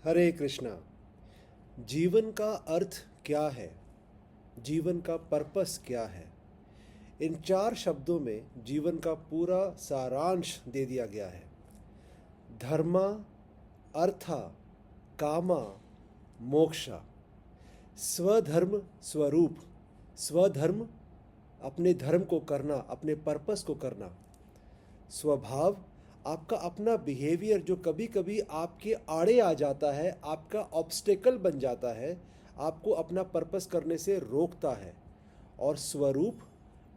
हरे कृष्णा। जीवन का अर्थ क्या है? जीवन का पर्पस क्या है? इन चार शब्दों में जीवन का पूरा सारांश दे दिया गया है। धर्मा, अर्था, कामा, मोक्षा। स्वधर्म स्वरूप। स्वधर्म, अपने धर्म को करना, अपने पर्पस को करना। स्वभाव, आपका अपना बिहेवियर जो कभी कभी आपके आड़े आ जाता है, आपका ऑब्स्टेकल बन जाता है, आपको अपना पर्पस करने से रोकता है। और स्वरूप,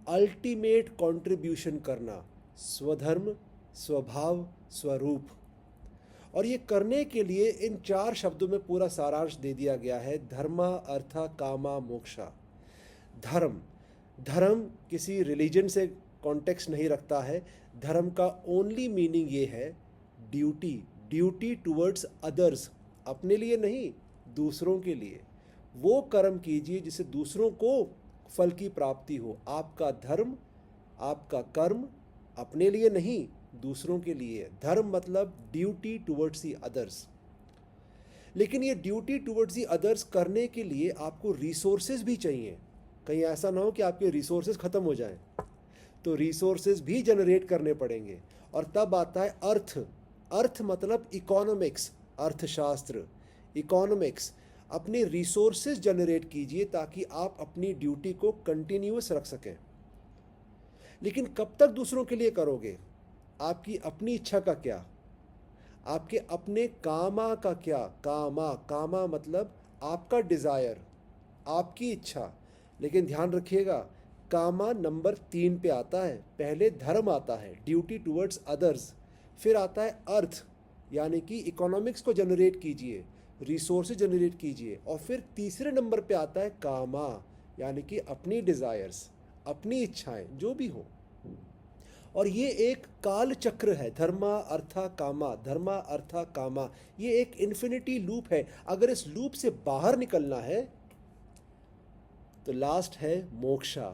अल्टीमेट कंट्रीब्यूशन करना। स्वधर्म, स्वभाव, स्वरूप। और ये करने के लिए इन चार शब्दों में पूरा सारांश दे दिया गया है। धर्मा, अर्था, कामा, मोक्षा। धर्म, धर्म किसी रिलीजन से कॉन्टेक्स्ट नहीं रखता है। धर्म का ओनली मीनिंग ये है ड्यूटी। ड्यूटी टुवर्ड्स अदर्स, अपने लिए नहीं, दूसरों के लिए। वो कर्म कीजिए जिससे दूसरों को फल की प्राप्ति हो। आपका धर्म, आपका कर्म अपने लिए नहीं, दूसरों के लिए। धर्म मतलब ड्यूटी टुवर्ड्स दी अदर्स। लेकिन ये ड्यूटी टुवर्ड्स दी अदर्स करने के लिए आपको रिसोर्सेज भी चाहिए। कहीं ऐसा ना हो कि आपके रिसोर्सेज ख़त्म हो जाएं, तो रिसोर्सेज भी जनरेट करने पड़ेंगे। और तब आता है अर्थ। अर्थ मतलब इकोनॉमिक्स, अर्थशास्त्र, इकोनॉमिक्स। अपने रिसोर्सेज जनरेट कीजिए ताकि आप अपनी ड्यूटी को कंटिन्यूअस रख सकें। लेकिन कब तक दूसरों के लिए करोगे? आपकी अपनी इच्छा का क्या? आपके अपने कामा का क्या? कामा, कामा मतलब आपका डिज़ायर, आपकी इच्छा। लेकिन ध्यान रखिएगा, कामा नंबर 3 पे आता है। पहले धर्म आता है, ड्यूटी टुवर्ड्स अदर्स। फिर आता है अर्थ, यानी कि इकोनॉमिक्स को जनरेट कीजिए, रिसोर्सेज जनरेट कीजिए। और फिर तीसरे नंबर पे आता है कामा, यानी कि अपनी डिज़ायर्स, अपनी इच्छाएं जो भी हो। और ये एक काल चक्र है। धर्मा, अर्था, कामा, धर्मा, अर्था, कामा। ये एक इन्फिनिटी लूप है। अगर इस लूप से बाहर निकलना है तो लास्ट है मोक्षा।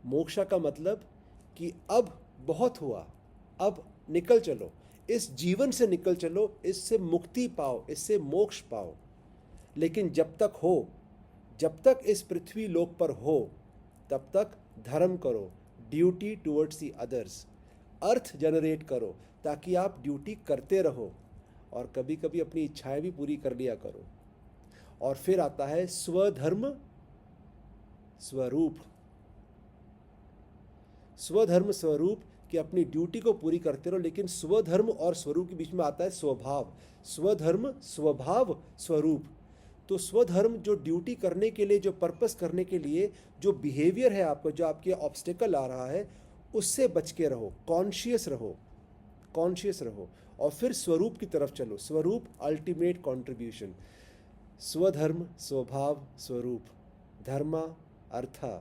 मोक्षा का मतलब कि अब बहुत हुआ, अब निकल चलो, इस जीवन से निकल चलो, इससे मुक्ति पाओ, इससे मोक्ष पाओ। लेकिन जब तक हो, जब तक इस पृथ्वी लोक पर हो, तब तक धर्म करो, duty towards the others. Earth generate करो ताकि आप ड्यूटी करते रहो और कभी कभी अपनी इच्छाएं भी पूरी कर लिया करो। और फिर आता है स्वधर्म स्वरूप। स्वधर्म स्वरूप कि अपनी ड्यूटी को पूरी करते रहो, लेकिन स्वधर्म और स्वरूप के बीच में आता है स्वभाव। स्वधर्म, स्वभाव, स्वरूप। तो स्वधर्म जो ड्यूटी करने के लिए, जो पर्पस करने के लिए जो बिहेवियर है आपका, जो आपके ऑब्स्टेकल आ रहा है, उससे बच के रहो, कॉन्शियस रहो, कॉन्शियस रहो। और फिर स्वरूप की तरफ चलो। स्वरूप, अल्टीमेट कंट्रीब्यूशन। स्वधर्म, स्वभाव, स्वरूप। धर्मा, अर्था,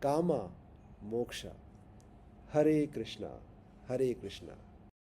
कामा, मोक्षा। हरे कृष्णा, हरे कृष्णा।